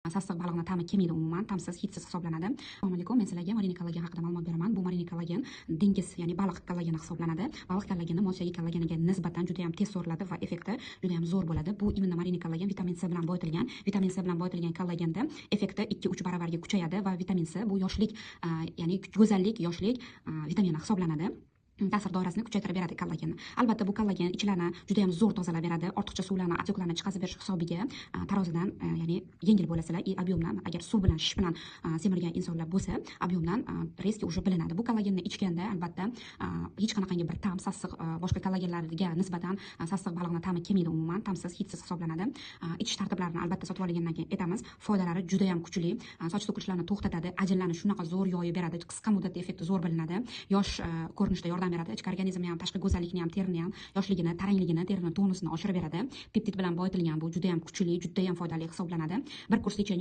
sassiq baliqni ta'mi kelmaydi umuman, ta'msiz, hidsiz hisoblanadi. Assalomu alaykum, men sizlarga marina kollagen haqida ma'lumot beraman. Bu marina kollagen dengiz, ya'ni baliq kollageni hisoblanadi. Baliq kollageni mo'ysagi kollageniga nisbatan juda ham tez so'riladi va effekti juda ham zo'r bo'ladi. Bu imенно marina kollagen vitamin C bilan boyitilgan. Vitamin C bilan boyitilgan kollagenda effekti 2-3 baravarga kuchayadi va vitamin C bu yoshlik, ya'ni go'zallik, yoshlik vitamini hisoblanadi. Ta'sir doirasini kuchaytirib beradi kollagenni. Albatta bu kollagen ichlarni juda ham zo'r tozalab beradi. Ortiqcha suvlarni, otyoqlarni chiqazib berish hisobiga tarozidan, ya'ni yengil bo'lasizlar. Obyomdan, agar suv bilan, shish bilan semirgan insonlar bo'lsa, obyomdan резко уже bilinadi. Bu kollagenni ichganda albatta hech qanaqangi bir ta'm, sassiq, boshqa kollagenlarga nisbatan sassiq baliqning ta'mi kelmaydi umuman, ta'msiz, hidsiz hisoblanadi. Ichish tartiblarini albatta sotib olgandan keyin aytamiz. Foydalari juda ham kuchli. Soch to'kilishlarni to'xtatadi, ajinlarni shunaqa zo'r yoyib beradi. Qisqa muddatda effekti zo'r bilinadi. Yosh ko'rinishda yordam beradi. Ichki organizmni ham, tashqi go'zallikni ham, terini ham, yoshligini, tarangligini, terini tonusini oshirib beradi. Peptid bilan boyitilgan bu juda ham kuchli, juda ham foydali hisoblanadi. Bir kurslik